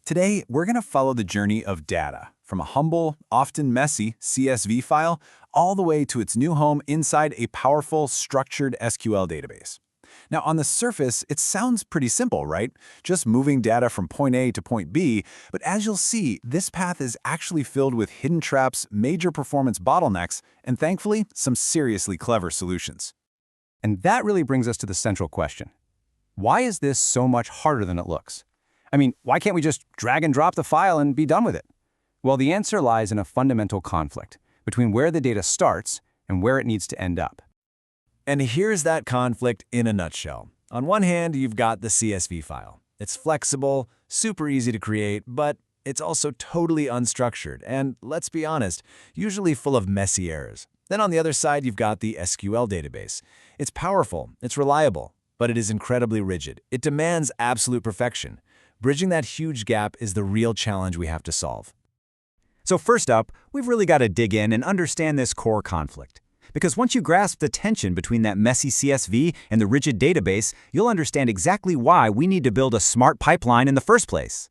Today, we're going to follow the journey of data, from a humble, often messy CSV file all the way to its new home inside a powerful, structured SQL database. Now, on the surface, it sounds pretty simple, right? Just moving data from point A to point B, but as you'll see, this path is actually filled with hidden traps, major performance bottlenecks, and thankfully, some seriously clever solutions. And that really brings us to the central question. Why is this so much harder than it looks? I mean, why can't we just drag and drop the file and be done with it? Well, the answer lies in a fundamental conflict between where the data starts and where it needs to end up. And here's that conflict in a nutshell. On one hand, you've got the CSV file. It's flexible, super easy to create, but it's also totally unstructured and, let's be honest, usually full of messy errors. Then on the other side, you've got the SQL database. It's powerful, it's reliable, but it is incredibly rigid. It demands absolute perfection. Bridging that huge gap is the real challenge we have to solve. So first up, we've really got to dig in and understand this core conflict. Because once you grasp the tension between that messy CSV and the rigid database, you'll understand exactly why we need to build a smart pipeline in the first place.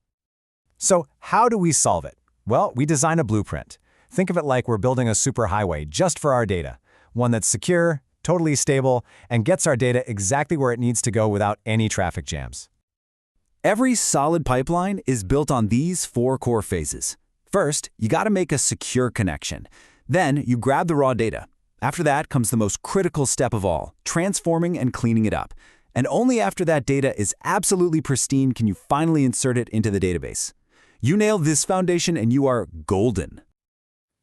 So how do we solve it? Well, we design a blueprint. Think of it like we're building a superhighway just for our data, one that's secure, totally stable, and gets our data exactly where it needs to go without any traffic jams. Every solid pipeline is built on these four core phases. First, you got to make a secure connection. Then you grab the raw data. After that comes the most critical step of all, transforming and cleaning it up. And only after that data is absolutely pristine can you finally insert it into the database. You nail this foundation and you are golden.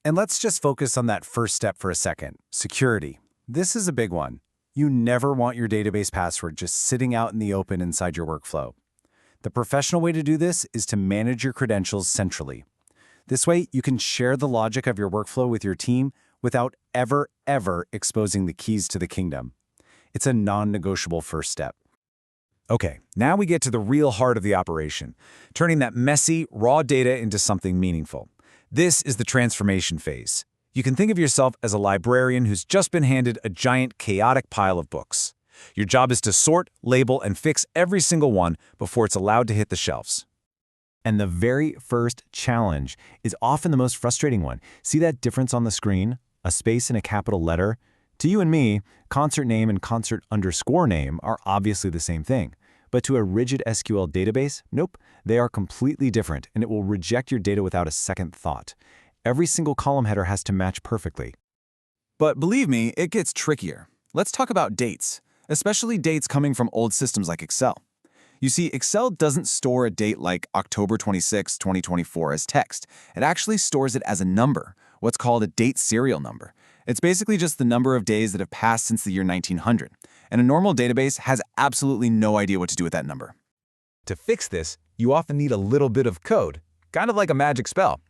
And let's just focus on that first step for a second, security. This is a big one. You never want your database password just sitting out in the open inside your workflow. The professional way to do this is to manage your credentials centrally. This way, you can share the logic of your workflow with your team without ever exposing the keys to the kingdom. It's a non-negotiable first step. Okay, now we get to the real heart of the operation, turning that messy, raw data into something meaningful. This is the transformation phase. You can think of yourself as a librarian who's just been handed a giant, chaotic pile of books. Your job is to sort, label, and fix every single one before it's allowed to hit the shelves. And the very first challenge is often the most frustrating one. See that difference on the screen? A space and a capital letter? To you and me, concert name and concert_name are obviously the same thing. But to a rigid SQL database, nope, they are completely different, and it will reject your data without a second thought. Every single column header has to match perfectly. But believe me, it gets trickier. Let's talk about dates, especially dates coming from old systems like Excel. You see, Excel doesn't store a date like October 26, 2024 as text. It actually stores it as a number, what's called a date serial number. It's basically just the number of days that have passed since the year 1900. And a normal database has absolutely no idea what to do with that number. To fix this, you often need a little bit of code, kind of like a magic spell.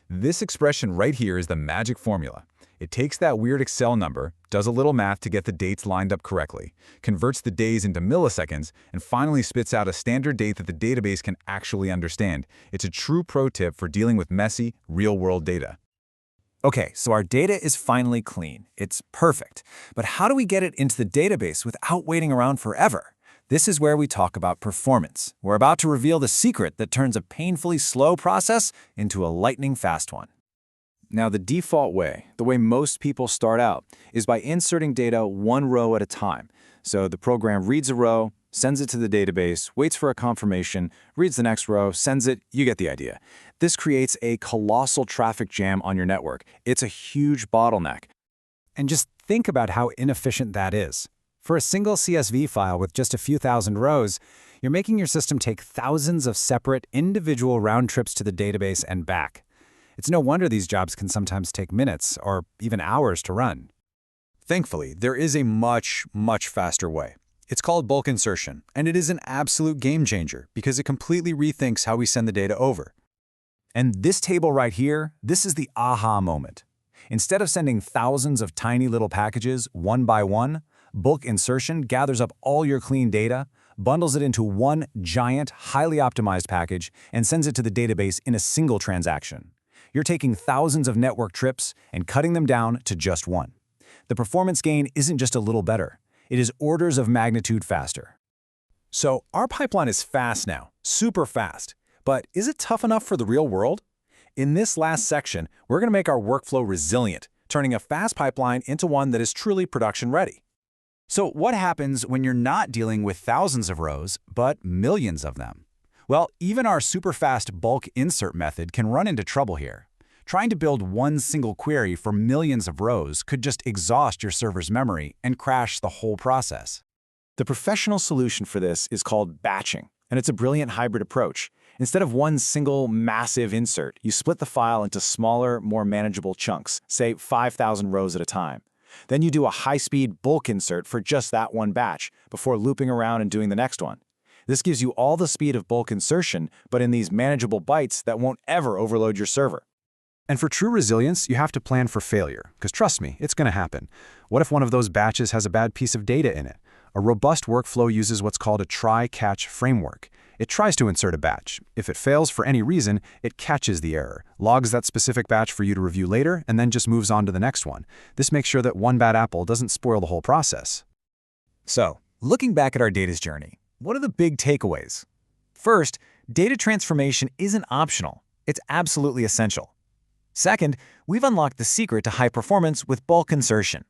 This expression right here is the magic formula. It takes that weird Excel number, does a little math to get the dates lined up correctly, converts the days into milliseconds, and finally spits out a standard date that the database can actually understand. It's a true pro tip for dealing with messy, real-world data. Okay, so our data is finally clean. It's perfect. But how do we get it into the database without waiting around forever? This is where we talk about performance. We're about to reveal the secret that turns a painfully slow process into a lightning-fast one. Now, the default way, the way most people start out, is by inserting data one row at a time. So the program reads a row, sends it to the database, waits for a confirmation, reads the next row, sends it, you get the idea. This creates a colossal traffic jam on your network. It's a huge bottleneck. And just think about how inefficient that is. For a single CSV file with just a few thousand rows, you're making your system take thousands of separate, individual round trips to the database and back. It's no wonder these jobs can sometimes take minutes or even hours to run. Thankfully, there is a much faster way. It's called bulk insertion, and it is an absolute game changer because it completely rethinks how we send the data over. And this table right here, this is the aha moment. Instead of sending thousands of tiny little packages one by one, bulk insertion gathers up all your clean data, bundles it into one giant, highly optimized package, and sends it to the database in a single transaction. You're taking thousands of network trips and cutting them down to just one. The performance gain isn't just a little better. It is orders of magnitude faster. So our pipeline is fast now, super fast. But is it tough enough for the real world? In this last section, we're going to make our workflow resilient, turning a fast pipeline into one that is truly production-ready. So what happens when you're not dealing with thousands of rows, but millions of them? Well, even our super-fast bulk insert method can run into trouble here. Trying to build one single query for millions of rows could just exhaust your server's memory and crash the whole process. The professional solution for this is called batching, and it's a brilliant hybrid approach. Instead of one single massive insert, you split the file into smaller, more manageable chunks, say 5,000 rows at a time. Then you do a high-speed bulk insert for just that one batch, before looping around and doing the next one. This gives you all the speed of bulk insertion, but in these manageable bites that won't ever overload your server. And for true resilience, you have to plan for failure, because trust me, it's going to happen. What if one of those batches has a bad piece of data in it? A robust workflow uses what's called a try-catch framework. It tries to insert a batch. If it fails for any reason, it catches the error, logs that specific batch for you to review later, and then just moves on to the next one. This makes sure that one bad apple doesn't spoil the whole process. So, looking back at our data's journey, what are the big takeaways? First, data transformation isn't optional. It's absolutely essential. Second, we've unlocked the secret to high performance with bulk insertion.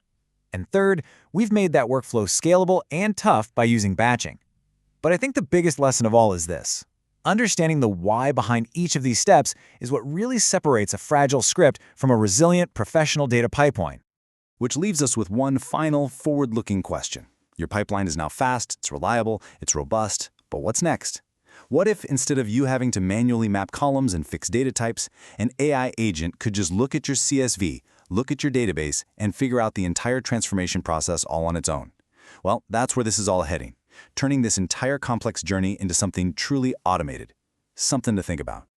And third, we've made that workflow scalable and tough by using batching. But I think the biggest lesson of all is this. Understanding the why behind each of these steps is what really separates a fragile script from a resilient professional data pipeline. Which leaves us with one final forward-looking question. Your pipeline is now fast, it's reliable, it's robust, but what's next? What if, instead of you having to manually map columns and fix data types, an AI agent could just look at your CSV, look at your database, and figure out the entire transformation process all on its own? Well, that's where this is all heading, turning this entire complex journey into something truly automated. Something to think about.